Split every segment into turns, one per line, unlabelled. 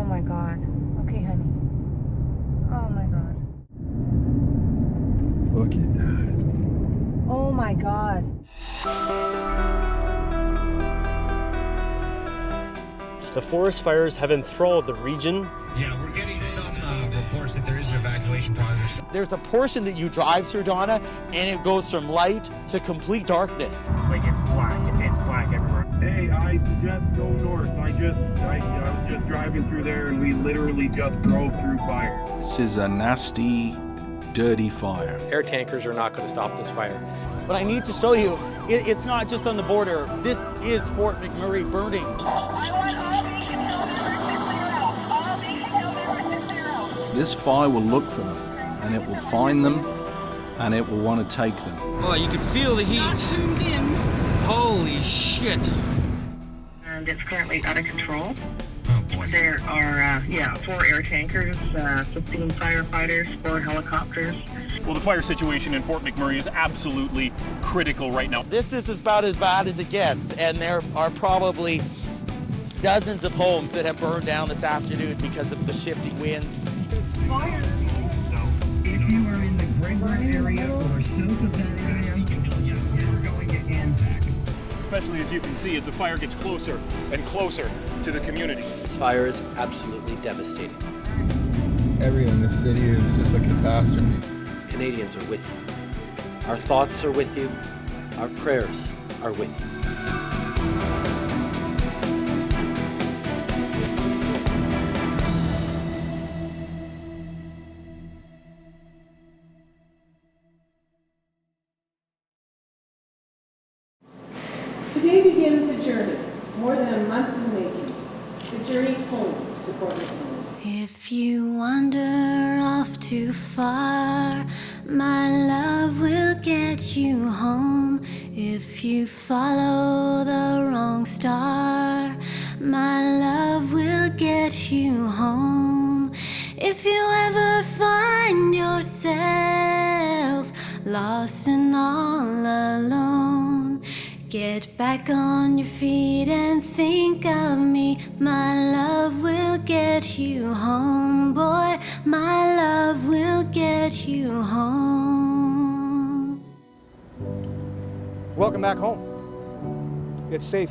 my God. Okay, honey. Oh my God.
Look at that.
Oh my God.
The forest fires have enthralled the region.
Yeah, we're getting some reports that there is an evacuation process.
There's a portion that you drive through, Donna, and it goes from light to complete darkness.
Like it's black everywhere.
Hey, I suggest go north. I was just driving through there and we literally just drove through fire.
This is a nasty, dirty fire.
Air tankers are not going to stop this fire.
But I need to show you, it's not just on the border. This is Fort McMurray burning.
This fire will look for them, and it will find them, and it will want to take them.
Oh, you can feel the heat. Holy shit.
And it's currently out of control.
Oh boy.
There are, 4 air tankers, 15 firefighters, 4 helicopters.
Well, the fire situation in Fort McMurray is absolutely critical right now.
This is about as bad as it gets, and there are probably dozens of homes that have burned down this afternoon because of the shifting winds.
Fire.
If you are in the Greyburn area or south of that area, you're going to Anzac.
Especially as you can see, as the fire gets closer and closer to the community.
This fire is absolutely devastating.
Everything in this city is just a catastrophe.
Canadians are with you. Our thoughts are with you. Our prayers are with you.
Today begins a journey, more than a month in the making. The journey home to Fort McMurray.
If you wander off too far, my love will get you home. If you follow the wrong star, my love will get you home. If you ever find yourself lost and all alone, get back on your feet and think of me. My love will get you home, boy. My love will get you home.
Welcome back home. It's safe.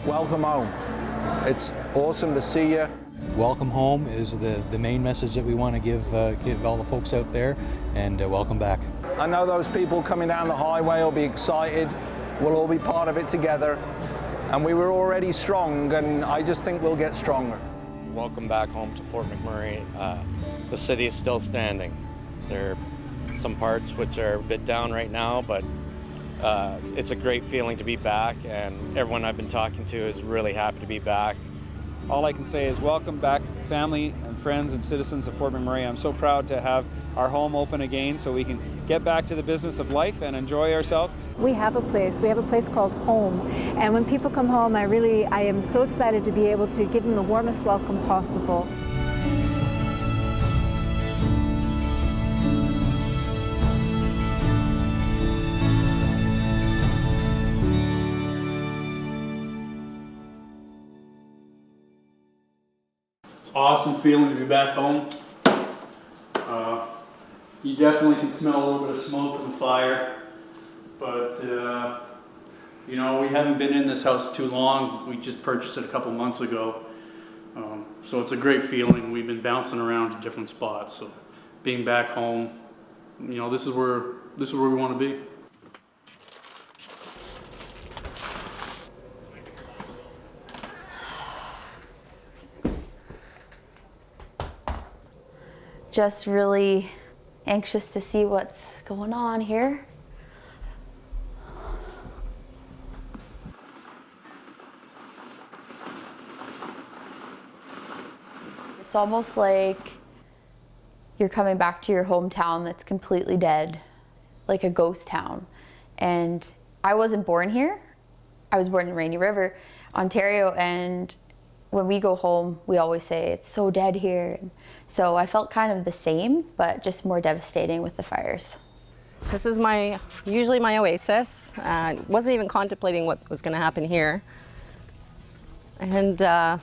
Welcome home. It's awesome to see you.
Welcome home is the main message that we want to give all the folks out there, and welcome back.
I know those people coming down the highway will be excited. We'll all be part of it together. And we were already strong, and I just think we'll get stronger.
Welcome back home to Fort McMurray. The city is still standing. There are some parts which are a bit down right now, but it's a great feeling to be back, and everyone I've been talking to is really happy to be back.
All I can say is welcome back, family and friends and citizens of Fort McMurray. I'm so proud to have our home open again so we can get back to the business of life and enjoy ourselves.
We have a place called home, and when people come home, I am so excited to be able to give them the warmest welcome possible.
Awesome feeling to be back home. You definitely can smell a little bit of smoke from the fire, but you know, we haven't been in this house too long. We just purchased it a couple months ago, so it's a great feeling. We've been bouncing around to different spots, so being back home, you know, this is where we want to be.
Just really anxious to see what's going on here. It's almost like you're coming back to your hometown that's completely dead, like a ghost town. And I wasn't born here. I was born in Rainy River, Ontario, and when we go home, we always say, it's so dead here. And So I felt kind of the same, but just more devastating with the fires.
This is usually my oasis. Wasn't even contemplating what was going to happen here. And now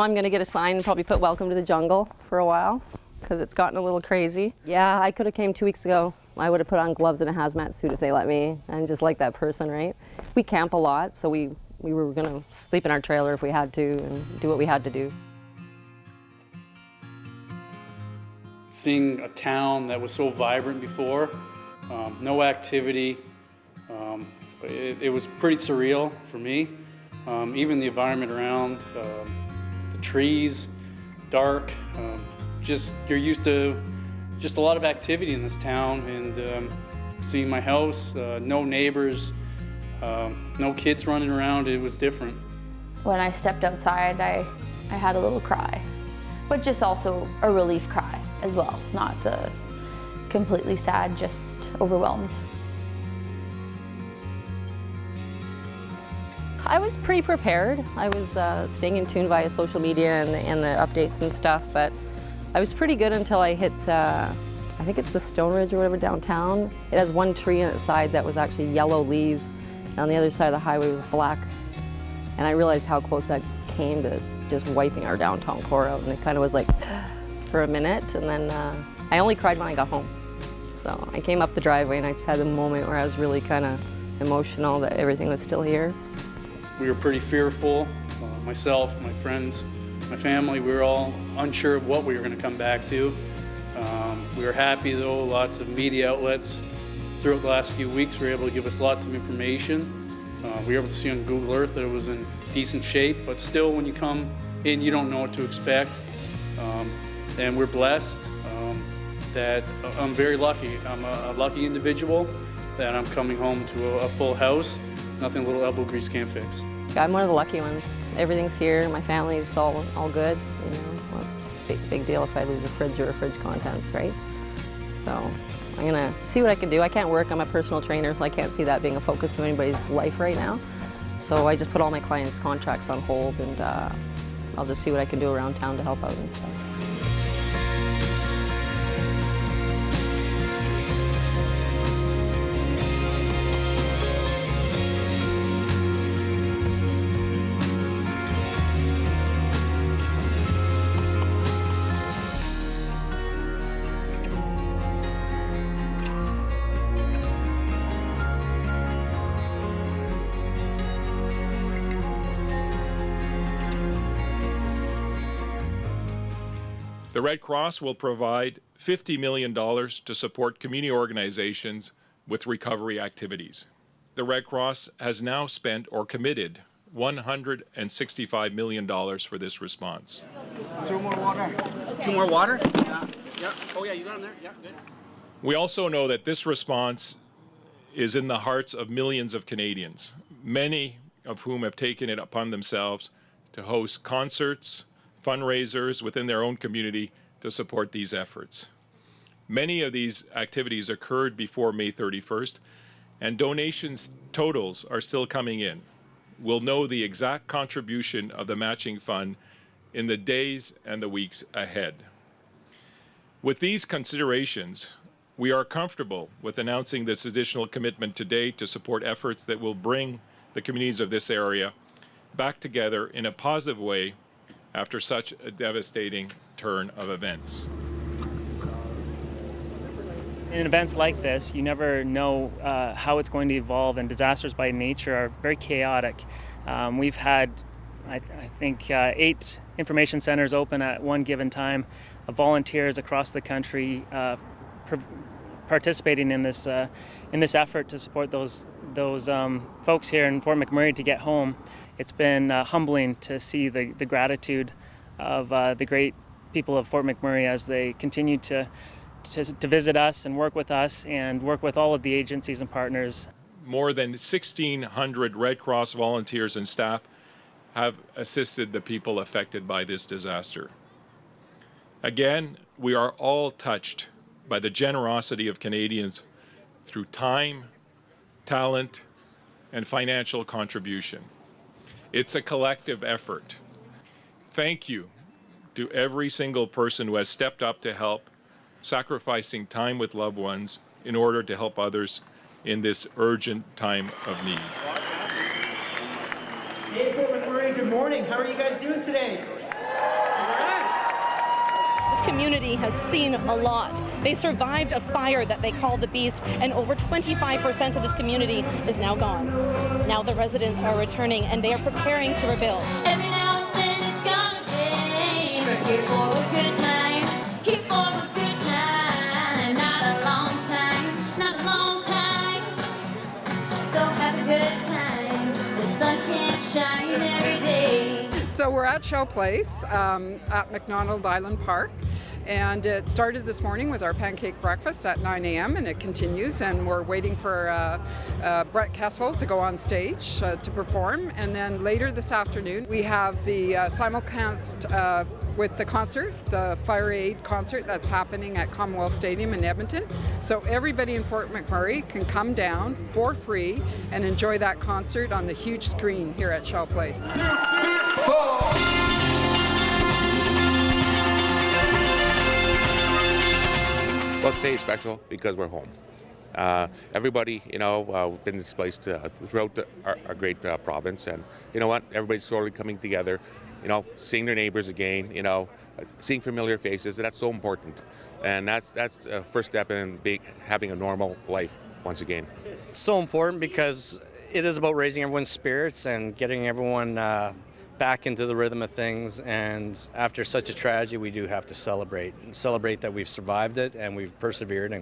I'm going to get a sign and probably put "Welcome to the Jungle" for a while, because it's gotten a little crazy. Yeah, I could have came 2 weeks ago. I would have put on gloves and a hazmat suit if they let me. I'm just like that person, right? We camp a lot, so we were going to sleep in our trailer if we had to and do what we had to do.
Seeing a town that was so vibrant before, no activity, but it was pretty surreal for me. Even the environment around, the trees, dark, you're used to just a lot of activity in this town, and seeing my house, no neighbors, no kids running around, it was different.
When I stepped outside, I had a little cry, but just also a relief cry as well, not completely sad, just overwhelmed.
I was pretty prepared. I was staying in tune via social media and the updates and stuff, but I was pretty good until I hit, I think it's the Stone Ridge or whatever downtown. It has one tree on its side that was actually yellow leaves, and on the other side of the highway was black. And I realized how close that came to just wiping our downtown core out, and it kind of was like, for a minute, and then I only cried when I got home. So I came up the driveway and I just had a moment where I was really kind of emotional that everything was still here.
We were pretty fearful, myself, my friends, my family, we were all unsure of what we were going to come back to. We were happy though, lots of media outlets throughout the last few weeks were able to give us lots of information. We were able to see on Google Earth that it was in decent shape, but still when you come in you don't know what to expect. And we're blessed that I'm very lucky. I'm a lucky individual that I'm coming home to a full house. Nothing little elbow grease can't fix.
I'm one of the lucky ones. Everything's here. My family's all good. You know, well, big deal if I lose a fridge or a fridge contents, right? So I'm gonna see what I can do. I can't work. I'm a personal trainer, so I can't see that being a focus of anybody's life right now. So I just put all my clients' contracts on hold, and I'll just see what I can do around town to help out and stuff.
The Red Cross will provide $50 million to support community organizations with recovery activities. The Red Cross has now spent or committed $165 million for this response.
2 more water.
2 more water? Yeah. Oh yeah, you got them there? Yeah, good.
We also know that this response is in the hearts of millions of Canadians, many of whom have taken it upon themselves to host concerts, fundraisers within their own community to support these efforts. Many of these activities occurred before May 31st, and donations totals are still coming in. We'll know the exact contribution of the matching fund in the days and the weeks ahead. With these considerations, we are comfortable with announcing this additional commitment today to support efforts that will bring the communities of this area back together in a positive way after such a devastating turn of events.
In events like this, you never know how it's going to evolve, and disasters by nature are very chaotic. We've had, I think, 8 information centers open at one given time, volunteers across the country participating in this effort to support those folks here in Fort McMurray to get home. It's been humbling to see the gratitude of the great people of Fort McMurray as they continue to visit us and work with us and work with all of the agencies and partners.
More than 1,600 Red Cross volunteers and staff have assisted the people affected by this disaster. Again, we are all touched by the generosity of Canadians through time, talent, and financial contribution. It's a collective effort. Thank you to every single person who has stepped up to help, sacrificing time with loved ones in order to help others in this urgent time of need.
Hey, Fort McMurray, good morning. How are you guys doing today?
This community has seen a lot. They survived a fire that they call the Beast, and over 25% of this community is now gone. Now the residents are returning, and they are preparing to rebuild.
Every now and then it's gonna be, but here for a good time, here for a good time, not a long time, not a long time. So have a good time, the sun can't shine every day.
So we're at Shell Place at McDonald Island Park, and it started this morning with our pancake breakfast at 9 a.m. and it continues, and we're waiting for Brett Kessel to go on stage to perform, and then later this afternoon we have the simulcast with the concert, the Fire Aid concert that's happening at Commonwealth Stadium in Edmonton. So everybody in Fort McMurray can come down for free and enjoy that concert on the huge screen here at Shell Place.
Well, today is special because we're home. Everybody, we've been displaced throughout our great province, and you know what? Everybody's slowly coming together, seeing their neighbors again, seeing familiar faces, and that's so important. And that's the first step in having a normal life once again.
It's so important because it is about raising everyone's spirits and getting everyone back into the rhythm of things, and after such a tragedy we do have to celebrate that we've survived it and we've persevered,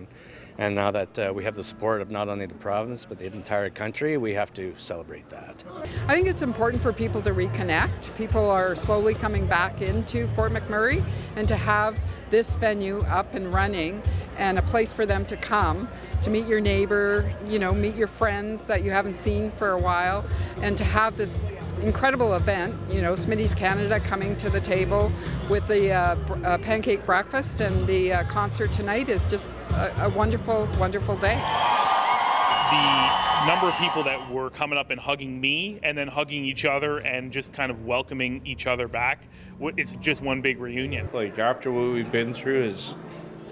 and now that we have the support of not only the province but the entire country, we have to celebrate that.
I think it's important for people to reconnect. People are slowly coming back into Fort McMurray, and to have this venue up and running and a place for them to come to meet your neighbor, meet your friends that you haven't seen for a while, and to have this incredible event, Smitty's Canada coming to the table with the pancake breakfast, and the concert tonight is just a wonderful, wonderful day.
The number of people that were coming up and hugging me and then hugging each other and just kind of welcoming each other back, it's just one big reunion.
Like after what we've been through, it's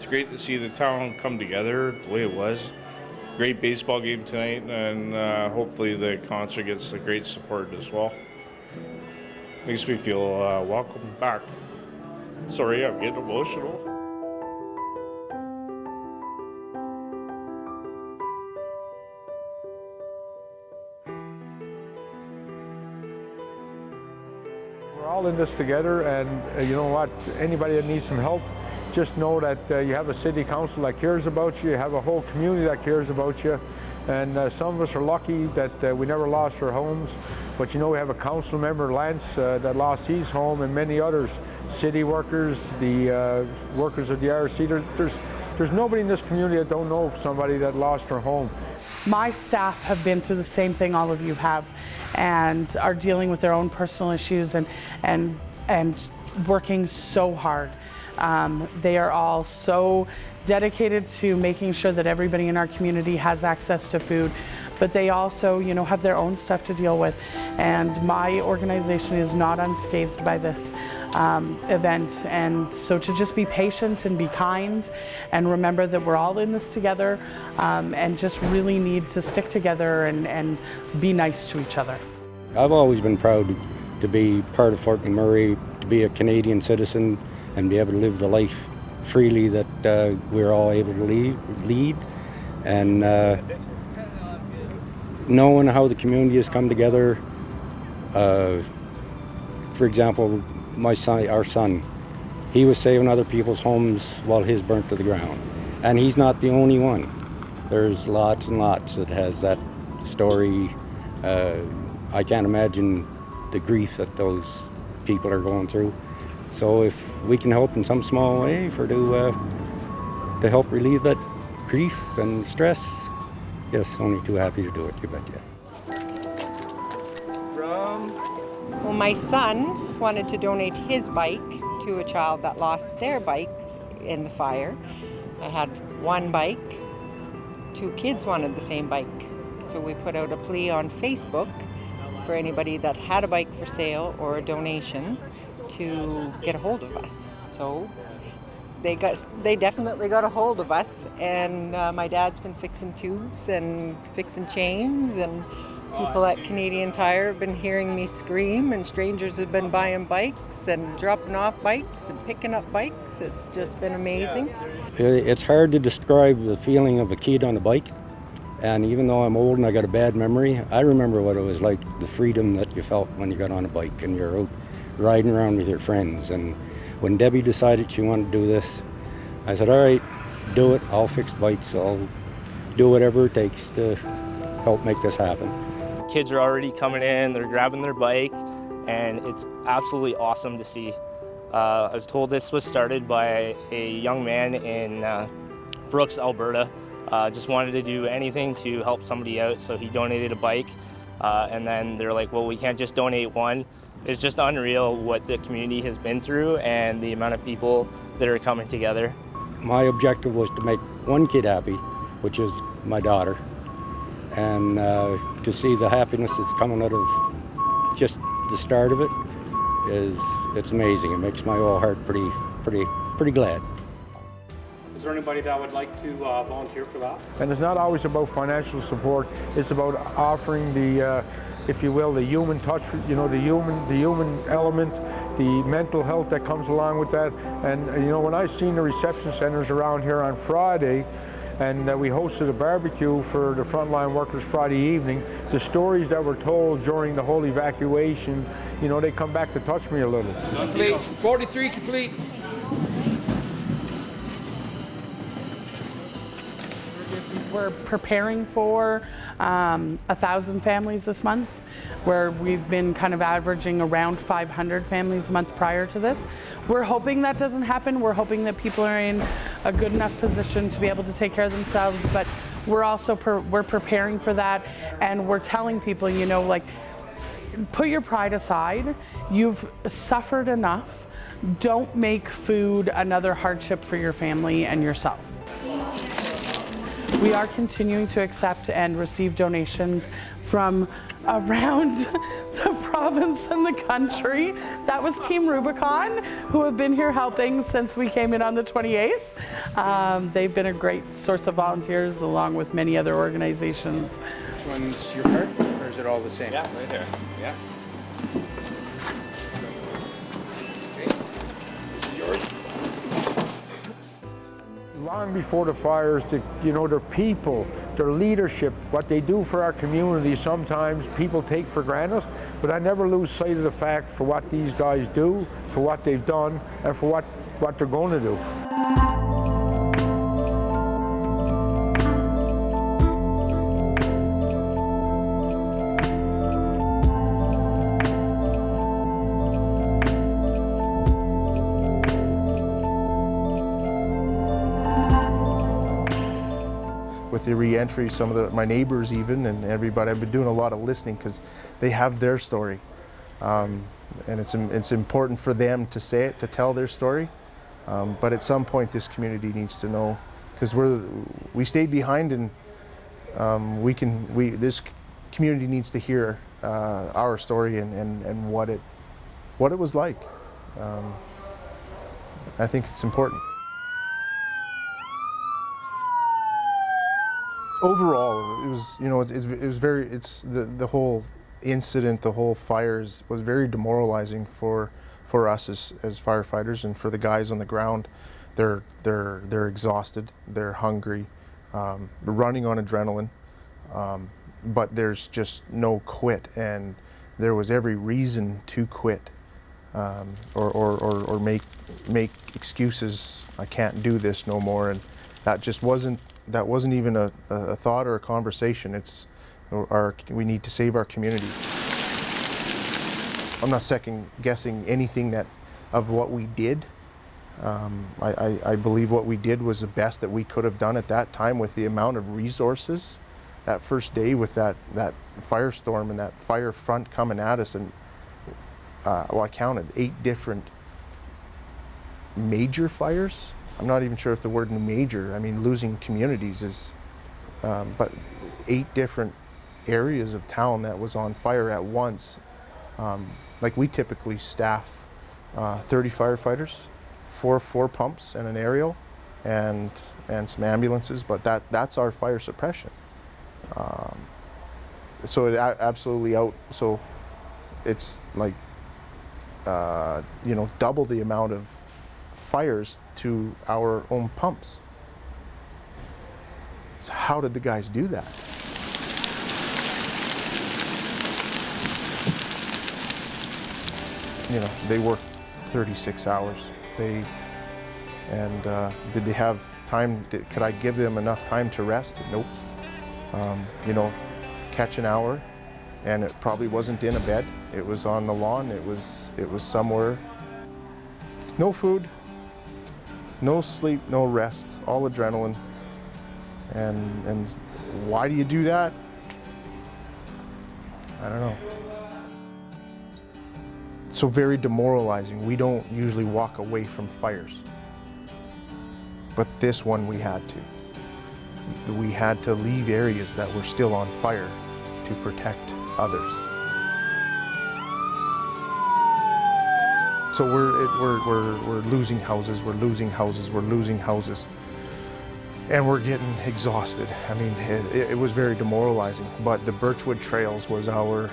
great to see the town come together the way it was. Great baseball game tonight, and hopefully the concert gets the great support as well. Makes me feel welcome back. Sorry, I'm getting emotional.
We're all in this together, and you know what? Anybody that needs some help, just know that you have a city council that cares about you, you have a whole community that cares about you, and some of us are lucky that we never lost our homes, but we have a council member, Lance, that lost his home, and many others, city workers, the workers of the RC. There's nobody in this community that don't know somebody that lost their home.
My staff have been through the same thing all of you have, and are dealing with their own personal issues and working so hard. They are all so dedicated to making sure that everybody in our community has access to food, but they also, have their own stuff to deal with. And my organization is not unscathed by this event. And so to just be patient and be kind and remember that we're all in this together, and just really need to stick together and be nice to each other.
I've always been proud to be part of Fort McMurray, to be a Canadian citizen, and be able to live the life freely that we're all able to lead. And knowing how the community has come together, for example, our son, he was saving other people's homes while his burnt to the ground. And he's not the only one. There's lots and lots that has that story. I can't imagine the grief that those people are going through. So if we can help in some small way to help relieve that grief and stress, yes, only too happy to do it, you betcha.
Well, my son wanted to donate his bike to a child that lost their bikes in the fire. I had one bike, 2 kids wanted the same bike. So we put out a plea on Facebook for anybody that had a bike for sale or a donation to get a hold of us. So they definitely got a hold of us, and my dad's been fixing tubes and fixing chains, and people at Canadian Tire have been hearing me scream, and strangers have been buying bikes and dropping off bikes and picking up bikes. It's just been amazing.
It's hard to describe the feeling of a kid on a bike, and even though I'm old and I got a bad memory, I remember what it was like, the freedom that you felt when you got on a bike and you're out riding around with your friends. And when Debbie decided she wanted to do this, I said, all right, do it. I'll fix bikes. I'll do whatever it takes to help make this happen.
Kids are already coming in, they're grabbing their bike, and it's absolutely awesome to see. I was told this was started by a young man in Brooks, Alberta. Just wanted to do anything to help somebody out, so he donated a bike. And then they're like, well, we can't just donate one. It's just unreal what the community has been through and the amount of people that are coming together.
My objective was to make one kid happy, which is my daughter, and to see the happiness that's coming out of just the start of it it's amazing. It makes my whole heart pretty glad.
Is there anybody that would like to volunteer for that?
And it's not always about financial support. It's about offering the, if you will, the human touch. You know, the human element, the mental health that comes along with that. And you know, when I seen the reception centers around here on Friday, and we hosted a barbecue for the frontline workers Friday evening, the stories that were told during the whole evacuation, you know, they come back to touch me a little.
Complete. 43 complete.
We're preparing for 1,000 families this month, where we've been kind of averaging around 500 families a month prior to this. We're hoping that doesn't happen. We're hoping that people are in a good enough position to be able to take care of themselves, but we're also we're preparing for that, and we're telling people, you know, like, put your pride aside. You've suffered enough. Don't make food another hardship for your family and yourself. We are continuing to accept and receive donations from around the province and the country. That was Team Rubicon, who have been here helping since we came in on the 28th. They've been a great source of volunteers, along with many other organizations.
Which one's your part, or is it all the same? Yeah, right there. Yeah. Okay. This is yours.
Long before the fires, you know, their people, their leadership, what they do for our community, sometimes people take for granted, but I never lose sight of the fact for what these guys do, for what they've done, and for what they're going to do.
With the re-entry, some of my neighbors even, and everybody, I've been doing a lot of listening because they have their story. And it's important for them to say it, to tell their story. But at some point this community needs to know, because we stayed behind, and this community needs to hear our story and what it was like. I think it's important. Overall, it was, you know, it was very, the whole incident, the whole fires was very demoralizing for us as firefighters, and for the guys on the ground. They're exhausted, they're hungry, they're running on adrenaline, but there's just no quit, and there was every reason to quit, or make excuses. I can't do this no more, and that just wasn't. That wasn't even a thought or a conversation. We need to save our community. I'm not second guessing anything of what we did. I believe what we did was the best that we could have done at that time with the amount of resources. That first day with that firestorm and that fire front coming at us, and I counted 8 different major fires. I'm not even sure if the word major, I mean losing communities is, but 8 different areas of town that was on fire at once. Like we typically staff 30 firefighters, four pumps and an aerial, and some ambulances. But that's our fire suppression. So it absolutely so it's like double the amount of fires to our own pumps. So how did the guys do that? They worked 36 hours. Did they have time? Could I give them enough time to rest? Nope. Catch an hour, and it probably wasn't in a bed. It was on the lawn. It was somewhere. No food, no sleep, no rest, all adrenaline. And why do you do that? I don't know. So very demoralizing. We don't usually walk away from fires. But this one we had to. We had to leave areas that were still on fire to protect others. So we're losing houses, we're losing houses, we're losing houses. And we're getting exhausted. I mean, it was very demoralizing, but the Birchwood Trails was our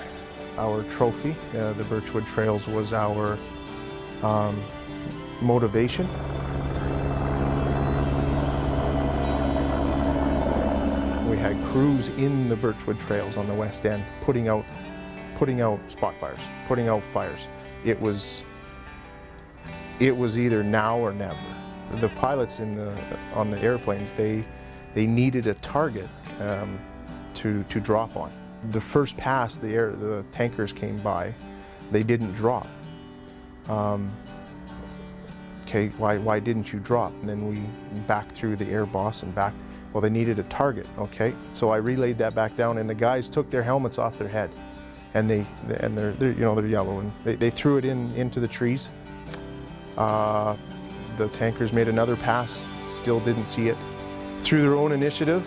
trophy. The Birchwood Trails was our motivation. We had crews in the Birchwood Trails on the West End putting out spot fires, putting out fires. It was either now or never. The pilots on the airplanes, they needed a target to drop on. The first pass, the tankers came by, they didn't drop. Okay, why didn't you drop? And then we back through the air boss and back. Well, they needed a target. Okay, so I relayed that back down, and the guys took their helmets off their head, and they're yellow, and they threw it into the trees. The tankers made another pass, still didn't see it. Through their own initiative,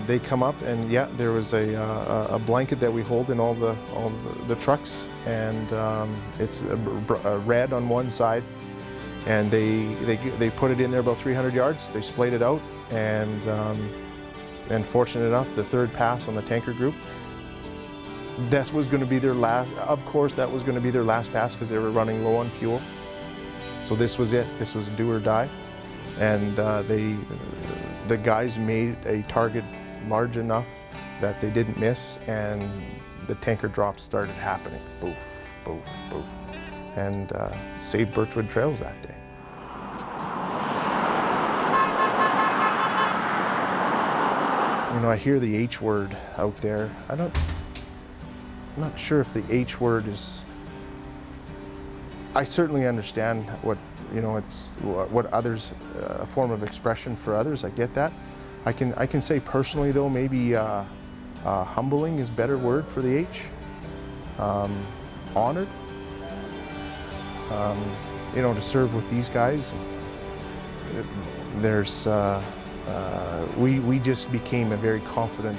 they come up, and yeah, there was a blanket that we hold in all the trucks, and it's red on one side, and they put it in there about 300 yards. They splayed it out, and fortunate enough, the third pass on the tanker group, that was going to be their last. Of course, that was going to be their last pass because they were running low on fuel. So this was it. This was do or die, and the guys made a target large enough that they didn't miss, and the tanker drops started happening. Boof, boof, boof, and saved Birchwood Trails that day. I hear the H word out there. I'm not sure if the H word is. I certainly understand it's what others, a form of expression for others. I get that. I can say personally though, maybe humbling is a better word for the H. Honored. To serve with these guys. There's we just became a very confident.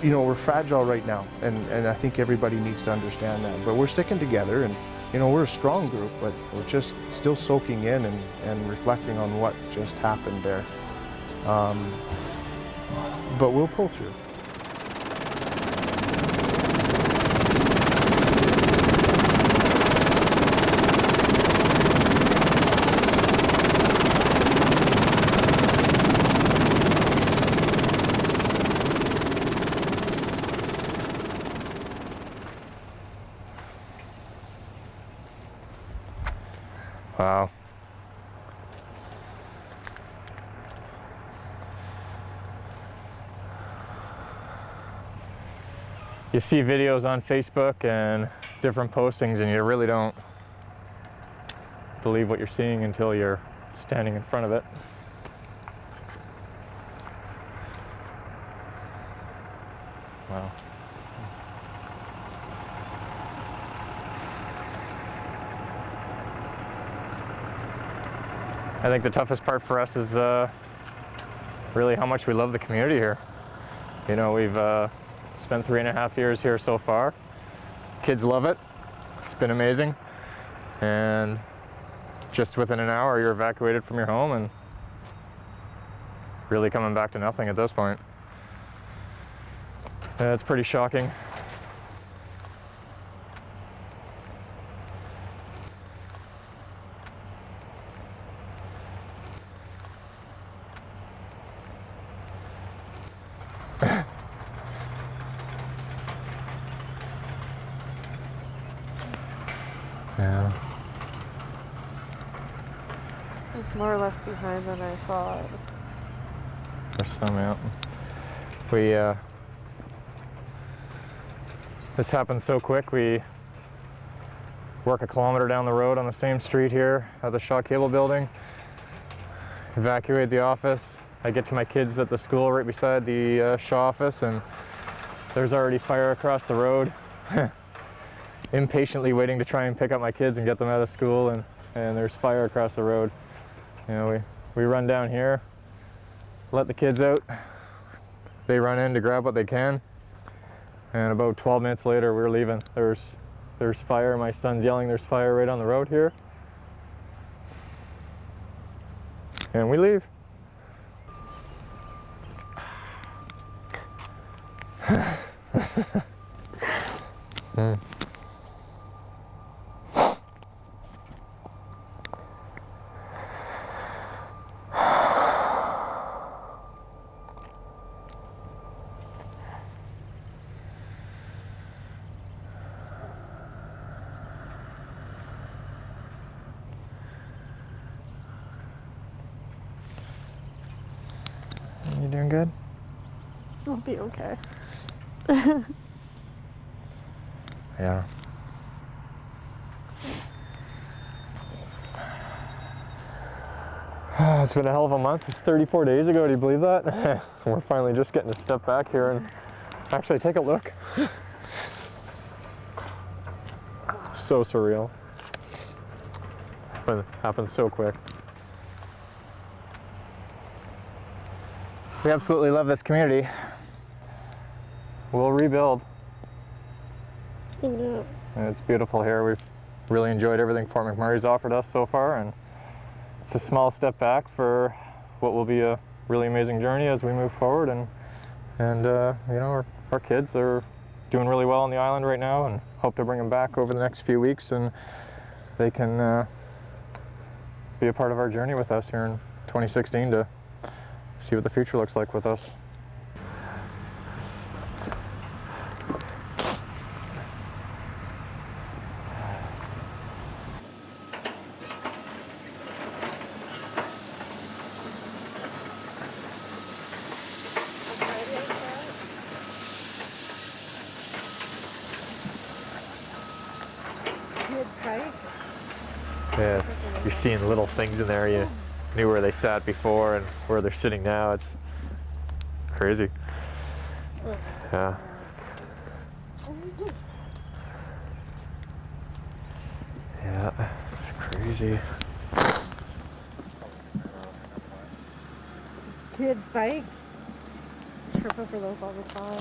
We're fragile right now, and I think everybody needs to understand that. But we're sticking together, and we're a strong group, but we're just still soaking in and reflecting on what just happened there. But we'll pull through.
Wow. You see videos on Facebook and different postings, and you really don't believe what you're seeing until you're standing in front of it. Wow. I think the toughest part for us is really how much we love the community here. We've spent 3.5 years here so far. Kids love it. It's been amazing. and just within an hour you're evacuated from your home and really coming back to nothing at this point. Yeah, it's pretty shocking. Yeah.
There's more left behind than I thought.
There's some out. This happened so quick. We work a kilometer down the road on the same street here at the Shaw Cable Building. Evacuate the office. I get to my kids at the school right beside the Shaw office, and there's already fire across the road. Impatiently waiting to try and pick up my kids and get them out of school, and there's fire across the road. You know, we run down here, let the kids out. They run in to grab what they can, and about 12 minutes later we're leaving. There's fire. My son's yelling, "There's fire right on the road here," and we leave. You doing good?
I'll be okay.
Yeah. It's been a hell of a month. It's 34 days ago, do you believe that? We're finally just getting to step back here and actually take a look. So surreal. But it happened so quick. We absolutely love this community. We'll rebuild.
Yeah.
And it's beautiful here. We've really enjoyed everything Fort McMurray's offered us so far, and it's a small step back for what will be a really amazing journey as we move forward. And you know, our kids are doing really well on the island right now, and hope to bring them back over the next few weeks, and they can be a part of our journey with us here in 2016 to see what the future looks like with us. Yeah, you're seeing little things in there. You knew where they sat before and where they're sitting now. It's crazy. Yeah. Yeah, it's crazy.
Kids' bikes. Trip over those all the time.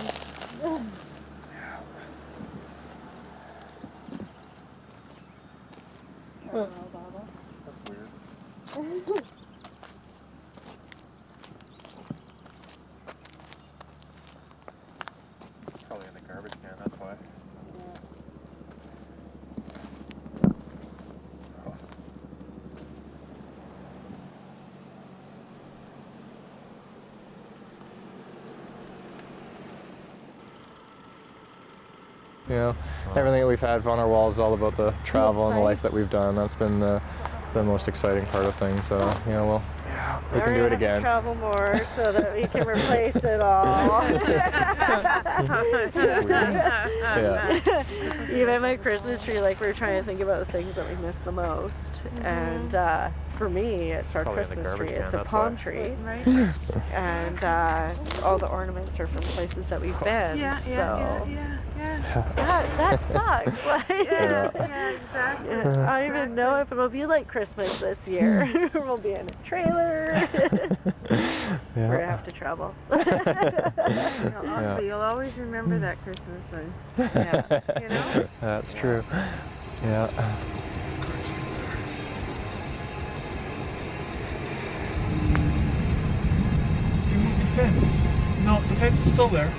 That's weird. Probably in the garbage can, that's why. Yeah, everything that we've had on our walls is all about the travel and the life that we've done. That's been the most exciting part of things. So, you know, we can do it again.
To travel more so that we can replace it all.
Yeah.
Even my Christmas tree, like we're trying to think about the things that we miss the most. And for me, it's our
Probably
Christmas tree.
can,
It's a palm tree. Right. And all the ornaments are from places that we've been. Yeah. That sucks. Like, yeah, exactly. I don't even know if it'll be like Christmas this year. We'll be in a trailer. We're gonna have to travel.
You'll always remember that Christmas then.
Yeah.
You know?
That's true. Yeah.
fence? No, the fence is still there.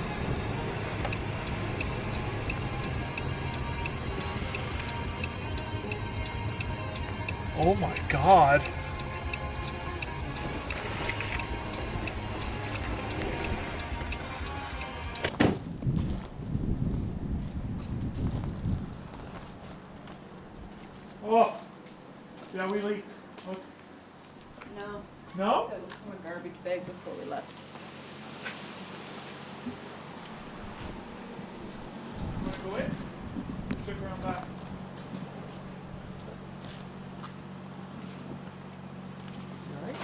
Oh my God. Oh, yeah, we leaked. Look.
No.
No?
That was from a garbage bag before we left.
You want to go in? Check around back. You alright?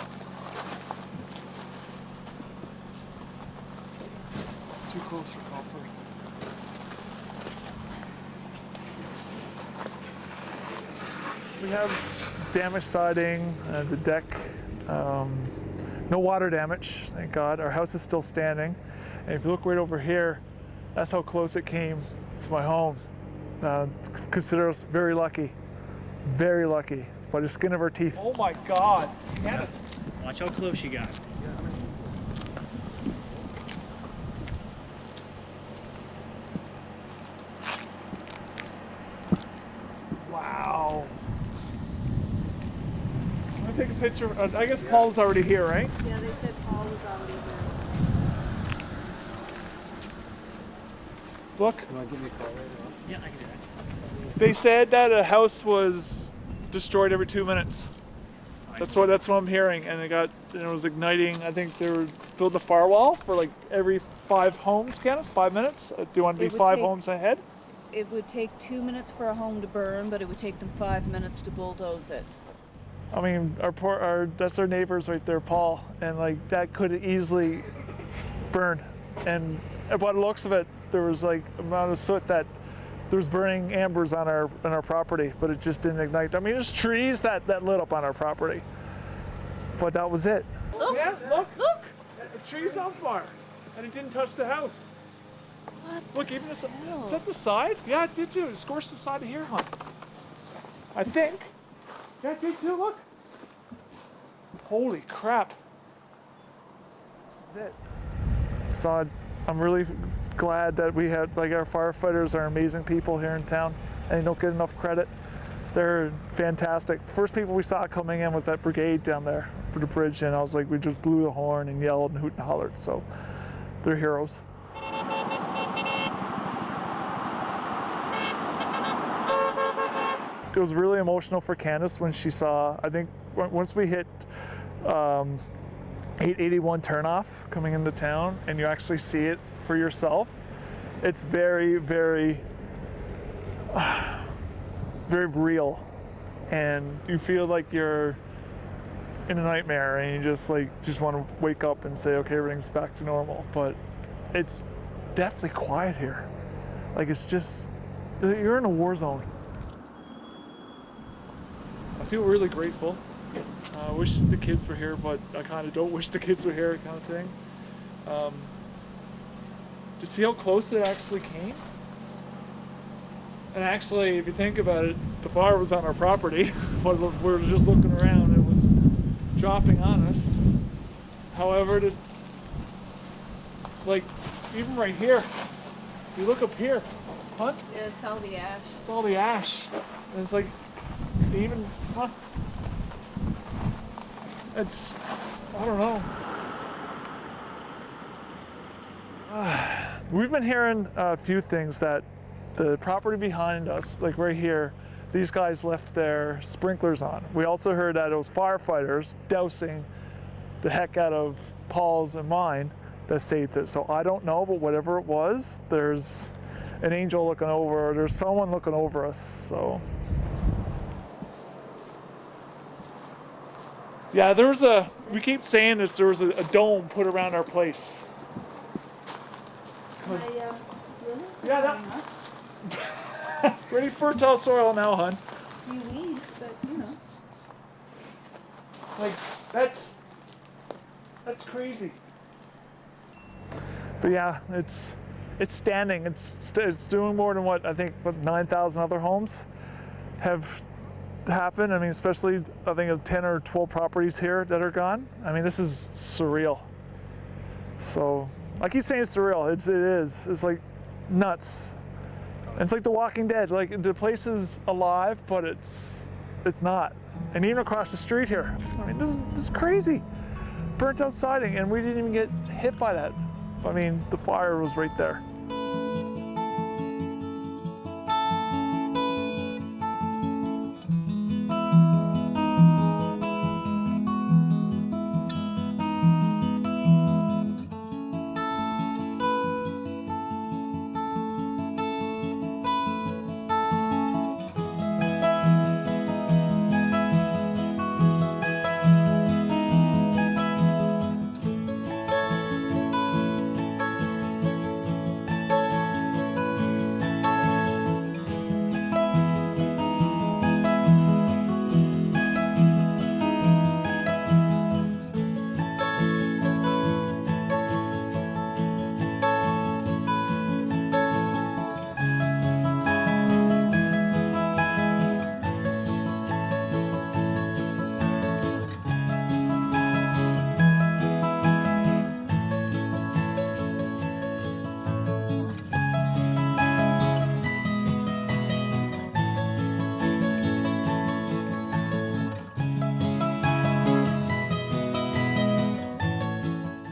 It's too close for comfort. We have damaged siding, the deck, no water damage, thank God. Our house is still standing. And if you look right over here, that's how close it came to my home. Consider us very lucky by the skin of our teeth. Oh my God, Candace.
Watch how close you got.
Wow. I'm gonna take a picture. I guess Paul's already here, right?
Yeah, they said Paul was already here.
Look.
You want to give me a call right now? Yeah, I can do that.
They said that a house was destroyed every 2 minutes. That's what I'm hearing, and it was igniting. I think they were building a firewall for like every 5 homes. Candace, 5 minutes. Do you want to be 5 homes ahead?
It would take 2 minutes for a home to burn, but it would take them 5 minutes to bulldoze it.
I mean, that's our neighbors right there, Paul, and like that could easily burn. And by the looks of it, there was like amount of soot that there was burning embers on our property, but it just didn't ignite. I mean, there's trees that lit up on our property, but that was it.
Look!
Yeah, look!
Look!
That's a tree's on fire, and it didn't touch the house.
What?
Look, even this. Is that the side? Yeah, it did too. It scorched the side of here, hon. I think. Yeah, it did too. Look. Holy crap. That's it. So I'm really glad that we had, like, our firefighters are amazing people here in town, and they don't get enough credit. They're fantastic. The first people we saw coming in was that brigade down there for the bridge, and I was like, we just blew the horn and yelled and hooted and hollered, so they're heroes. It was really emotional for Candace when she saw, I think once we hit 881 turnoff coming into town and you actually see it for yourself, it's very, very, very real. And you feel like you're in a nightmare and you just want to wake up and say, okay, everything's back to normal. But it's definitely quiet here. Like, it's just, you're in a war zone. I feel really grateful. I wish the kids were here, but I kind of don't wish the kids were here, kind of thing. To see how close it actually came. And actually, if you think about it, the fire was on our property. But we were just looking around, it was dropping on us. However, like, even right here, you look up here, huh?
Yeah, it's all the ash.
It's all the ash. And it's like, even, huh? It's, I don't know. We've been hearing a few things that the property behind us, like right here, these guys left their sprinklers on. We also heard that it was firefighters dousing the heck out of Paul's and mine that saved it. So I don't know, but whatever it was, there's an angel looking over, there's someone looking over us, so. Yeah, we keep saying this, there was a dome put around our place.
Really?
Yeah, that's pretty fertile soil now, hon.
Few weeds, but you know.
Like, that's crazy. But yeah, it's standing. It's doing more than what I think 9,000 other homes have happened. I mean, especially I think of 10 or 12 properties here that are gone. I mean, this is surreal. So I keep saying it's surreal. It is. It's like nuts. It's like The Walking Dead. Like the place is alive, but it's not. And even across the street here, I mean, this is crazy. Burnt out siding, and we didn't even get hit by that. I mean, the fire was right there.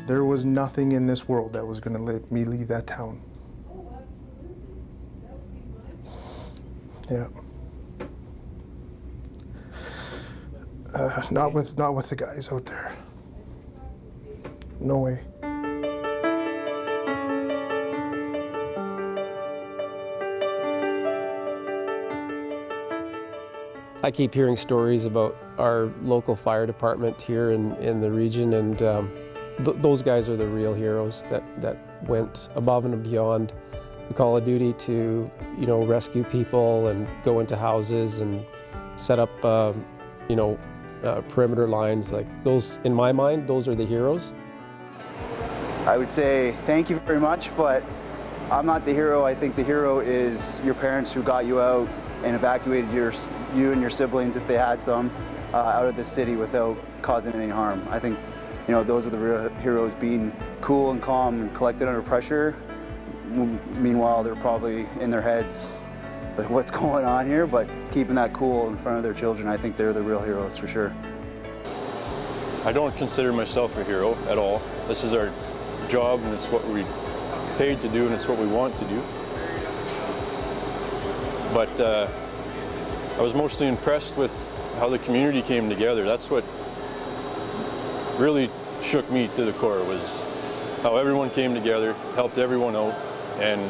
There was nothing in this world that was going to let me leave that town. Yeah. Not with the guys out there. No way.
I keep hearing stories about our local fire department here in the region, and those guys are the real heroes that went above and beyond the call of duty to, rescue people and go into houses and set up, perimeter lines. Like those, in my mind, those are the heroes.
I would say thank you very much, but I'm not the hero. I think the hero is your parents who got you out and evacuated you and your siblings, if they had some, out of the city without causing any harm. I think those are the real heroes, being cool and calm and collected under pressure. Meanwhile, they're probably in their heads, like, what's going on here? But keeping that cool in front of their children, I think they're the real heroes for sure.
I don't consider myself a hero at all. This is our job, and it's what we paid to do, and it's what we want to do. But I was mostly impressed with how the community came together. That's what really shook me to the core, was how everyone came together, helped everyone out, and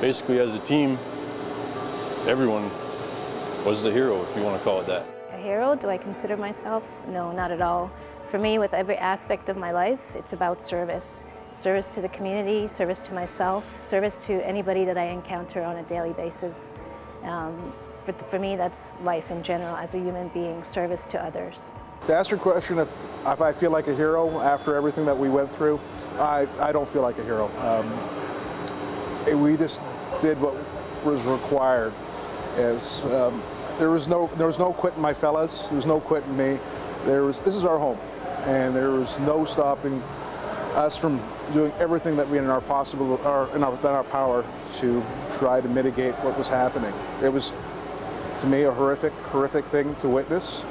basically as a team, everyone was the hero, if you want to call it that.
A hero? Do I consider myself? No, not at all. For me, with every aspect of my life, it's about service. Service to the community, service to myself, service to anybody that I encounter on a daily basis. For me, that's life in general, as a human being, service to others.
To answer your question, if I feel like a hero after everything that we went through, I don't feel like a hero. We just did what was required. There was no quitting my fellas. There was no quitting me. This is our home, and there was no stopping us from doing everything that we in our within our power to try to mitigate what was happening. It was, to me, a horrific thing to witness.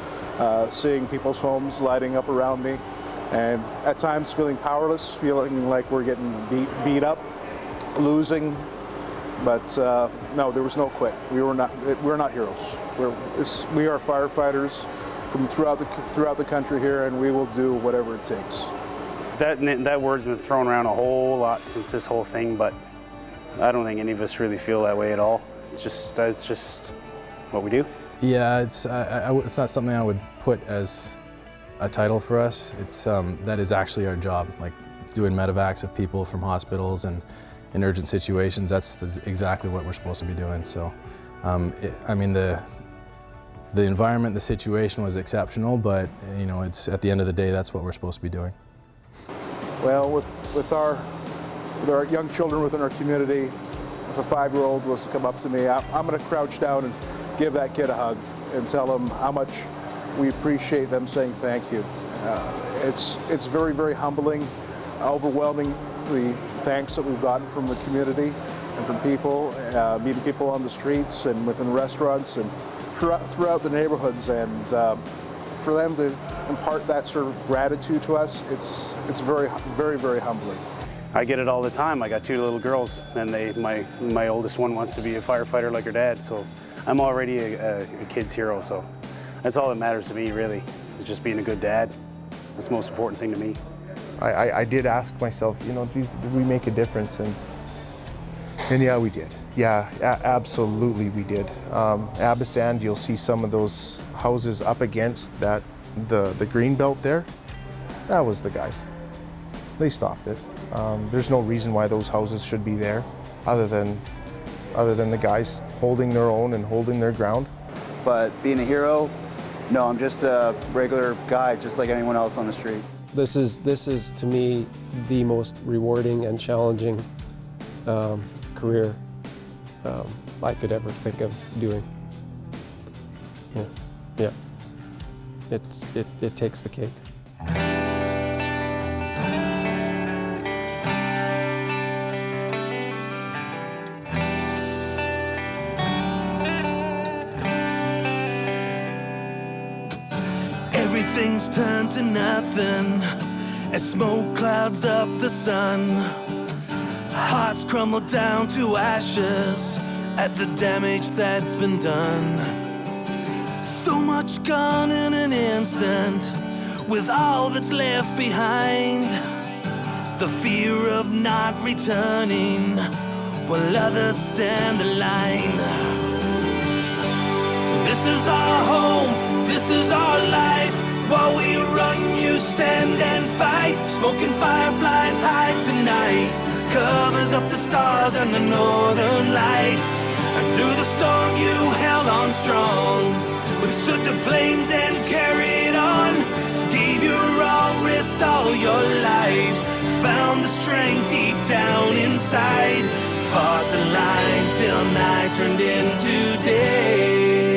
Seeing people's homes lighting up around me, and at times feeling powerless, feeling like we're getting beat up, losing. But no, there was no quit. We're not heroes. We are firefighters from throughout the country here, and we will do whatever it takes.
That word's been thrown around a whole lot since this whole thing, but I don't think any of us really feel that way at all. It's just what we do.
Yeah, it's not something I would put as a title for us. It's that is actually our job, like doing medevacs of people from hospitals and in urgent situations. That's exactly what we're supposed to be doing. So, I mean, the environment, the situation was exceptional, but it's at the end of the day, that's what we're supposed to be doing.
Well, with our young children within our community, if a 5-year-old was to come up to me, I'm going to crouch down and give that kid a hug and tell them how much we appreciate them saying thank you. It's very, very humbling overwhelmingly thanks that we've gotten from the community and from people, meeting people on the streets and within restaurants and throughout the neighborhoods, and for them to impart that sort of gratitude to us, it's very, very, very humbling.
I get it all the time. I got 2 little girls, and my oldest one wants to be a firefighter like her dad, so I'm already a kid's hero, so that's all that matters to me, really, is just being a good dad. That's the most important thing to me.
I did ask myself, you know, geez, did we make a difference? And yeah, we did. Yeah, absolutely we did. Abasand, you'll see some of those houses up against the green belt there. That was the guys. They stopped it. There's no reason why those houses should be there other than the guys holding their own and holding their ground.
But being a hero, no, I'm just a regular guy, just like anyone else on the street.
This is to me the most rewarding and challenging career I could ever think of doing. Yeah. It takes the cake.
Everything's turned to nothing as smoke clouds up the sun. Hearts crumble down to ashes at the damage that's been done. So much gone in an instant, with all that's left behind. The fear of not returning while others stand the line. This is our home, this is our life. While we run, you stand and fight. Smoking fireflies hide tonight, covers up the stars and the northern lights. And through the storm you held on strong, withstood the flames and carried on. Gave your all, risked all your lives, found the strength deep down inside. Fought the line till night turned into day.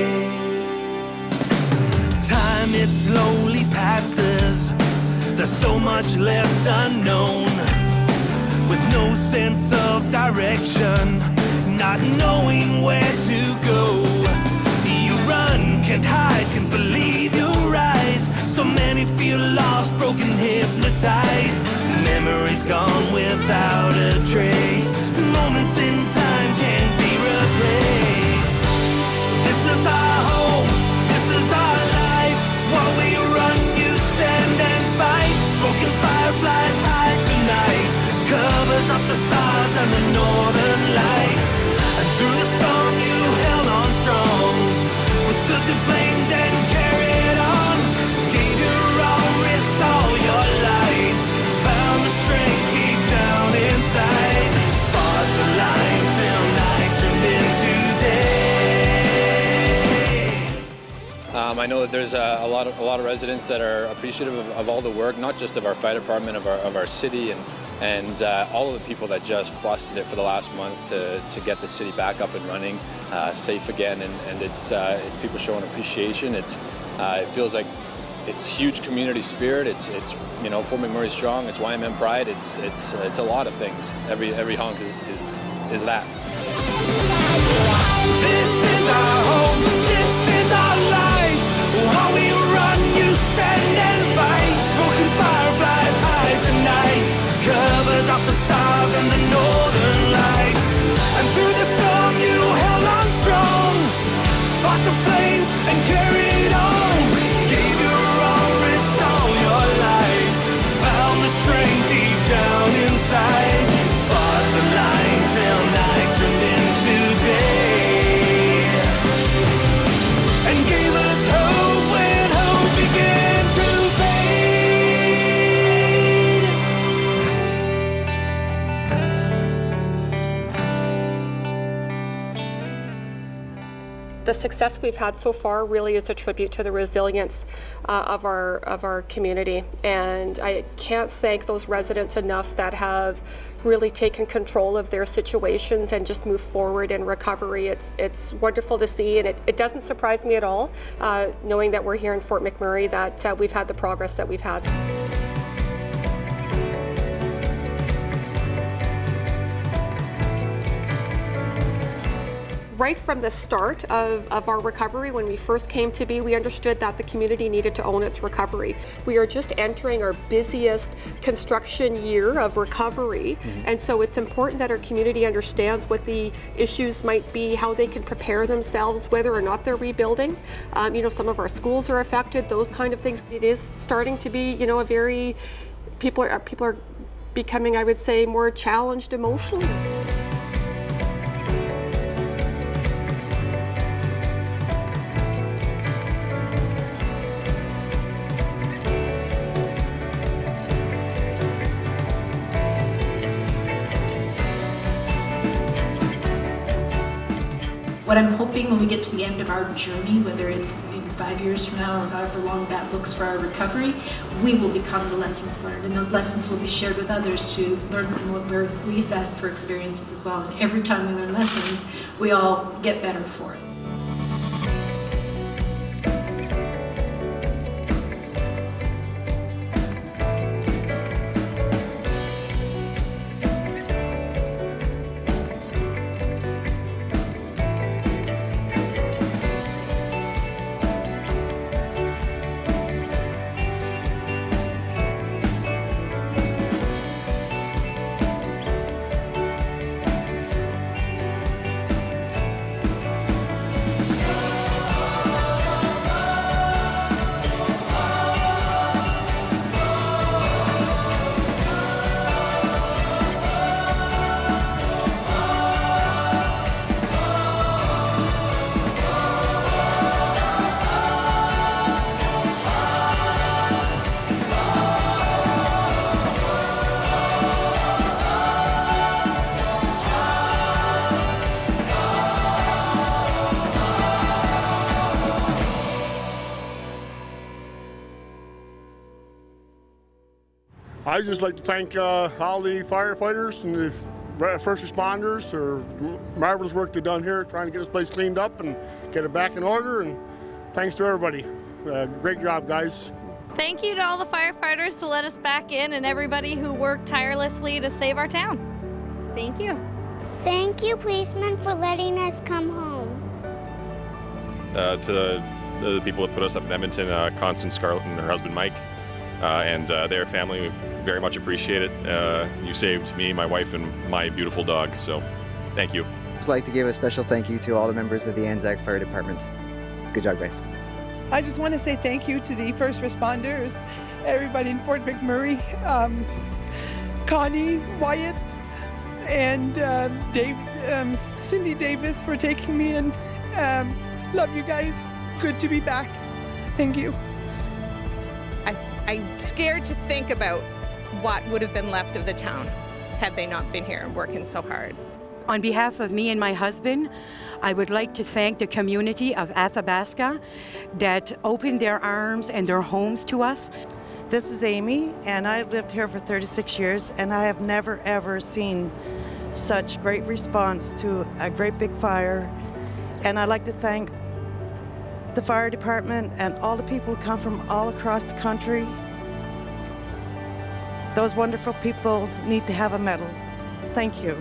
Time, it slowly passes, there's so much left unknown. With no sense of direction, not knowing where to go. You run, can't hide, can't believe your eyes. So many feel lost, broken, hypnotized. Memories gone without a trace. Moments in time can't be replaced. This is our home, this is our life. While we run, you stand and fight. Smoking fireflies hide tonight, covers up the stars and the northern lights. And through the storm you held on strong, withstood the flames and carried on. Gave your all, risked all your lives, found the strength deep down inside. Fought the line till night turned into day.
I know that there's a lot of residents that are appreciative of all the work, not just of our fire department, of our city, and all of the people that just busted it for the last month to get the city back up and running, safe again, and it's people showing appreciation. It feels like it's huge community spirit. It's you know, Fort McMurray strong. It's YMM pride. It's a lot of things. Every honk is that.
This is our home. This is our life. While we run, you stand and fight. Smoking fireflies hide tonight, covers up the stars and the northern lights. And through the storm you held on strong, fought the flames and carried on. Gave your all, risked all your lives, found the strength deep down inside. Fought the line till night turned into day, and gave us hope when hope began to fade.
The success we've had so far really is a tribute to the resilience of our community, and I can't thank those residents enough that have really taken control of their situations and just move forward in recovery. It's wonderful to see, and it doesn't surprise me at all, knowing that we're here in Fort McMurray, that we've had the progress that we've had. right from the start of our recovery, when we first came to be, we understood that the community needed to own its recovery. We are just entering our busiest construction year of recovery, and so it's important that our community understands what the issues might be, how they can prepare themselves, whether or not they're rebuilding. You know, some of our schools are affected, those kind of things. It is starting to be, you know, a very, people are becoming, I would say, more challenged emotionally.
What I'm hoping when we get to the end of our journey, whether it's 5 years from now or however long that looks for our recovery, we will become the lessons learned, and those lessons will be shared with others to learn from what we've had for experiences as well. And every time we learn lessons, we all get better for it.
I'd just like to thank all the firefighters and the first responders for marvelous work they've done here trying to get this place cleaned up and get it back in order, and thanks to everybody. Great job, guys.
Thank you to all the firefighters to let us back in and everybody who worked tirelessly to save our town. Thank you.
Thank you, policemen, for letting us come home.
To the people that put us up in Edmonton, Constance, Scarlett, and her husband Mike, and their family, we very much appreciate it. You saved me, my wife, and my beautiful dog, so thank you.
I'd just like to give a special thank you to all the members of the Anzac Fire Department. Good job, guys.
I just want to say thank you to the first responders, everybody in Fort McMurray, Connie, Wyatt, and Dave, Cindy Davis for taking me in. Love you guys. Good to be back. Thank you.
I'm scared to think about what would have been left of the town had they not been here and working so hard.
On behalf of me and my husband, I would like to thank the community of Athabasca that opened their arms and their homes to us.
This is Amy, and I lived here for 36 years, and I have never ever seen such great response to a great big fire. And I'd like to thank the fire department and all the people who come from all across the country. Those wonderful people need to have a medal. Thank you.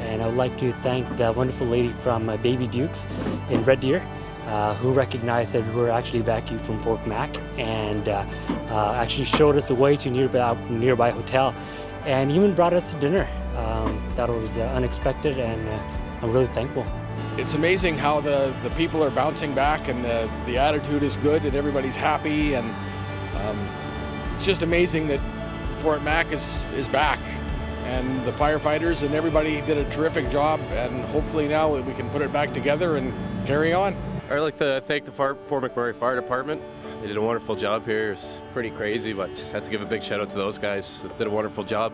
And I would like to thank the wonderful lady from Baby Dukes in Red Deer who recognized that we were actually evacuated from Fort Mac and actually showed us the way to nearby hotel and even brought us to dinner. That was unexpected, and I'm really thankful.
It's amazing how the people are bouncing back, and the attitude is good and everybody's happy, and it's just amazing that Fort Mac is back, and the firefighters and everybody did a terrific job, and hopefully now we can put it back together and carry on.
I'd like to thank the Fort McMurray Fire Department. They did a wonderful job here. It's pretty crazy, but I have to give a big shout out to those guys that did a wonderful job,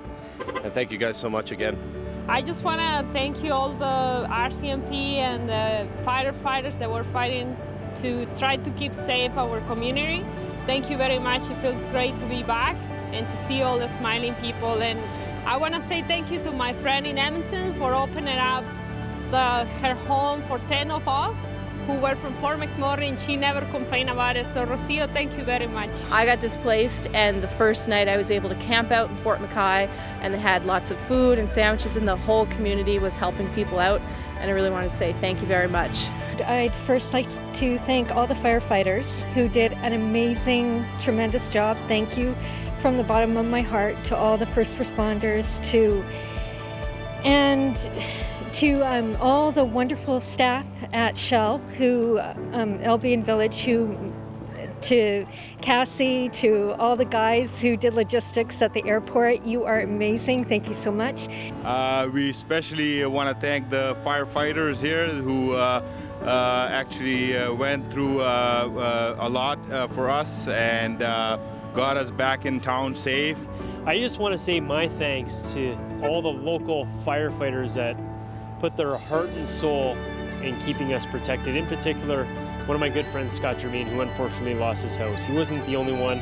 and thank you guys so much again.
I just want to thank you all the RCMP and the firefighters that were fighting to try to keep safe our community. Thank you very much. It feels great to be back and to see all the smiling people. And I want to say thank you to my friend in Edmonton for opening up her home for 10 of us who were from Fort McMurray, and she never complained about it. So Rocio, thank you very much.
I got displaced, and the first night I was able to camp out in Fort McKay, and they had lots of food and sandwiches, and the whole community was helping people out, and I really want to say thank you very much.
I'd first like to thank all the firefighters who did an amazing, tremendous job. Thank you from the bottom of my heart to all the first responders, to all the wonderful staff at Shell, who Albion Village, to Cassie, to all the guys who did logistics at the airport. You are amazing. Thank you so much.
We especially want to thank the firefighters here who actually went through a lot for us and got us back in town safe.
I just want to say my thanks to all the local firefighters that put their heart and soul in keeping us protected. In particular, one of my good friends, Scott Germain, who unfortunately lost his house. He wasn't the only one.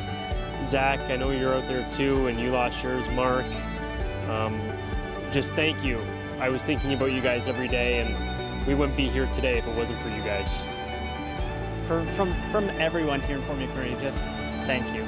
Zach, I know you're out there too, and you lost yours. Mark, just thank you. I was thinking about you guys every day, and we wouldn't be here today if it wasn't for you guys.
From everyone here in Fort McMurray, just thank you.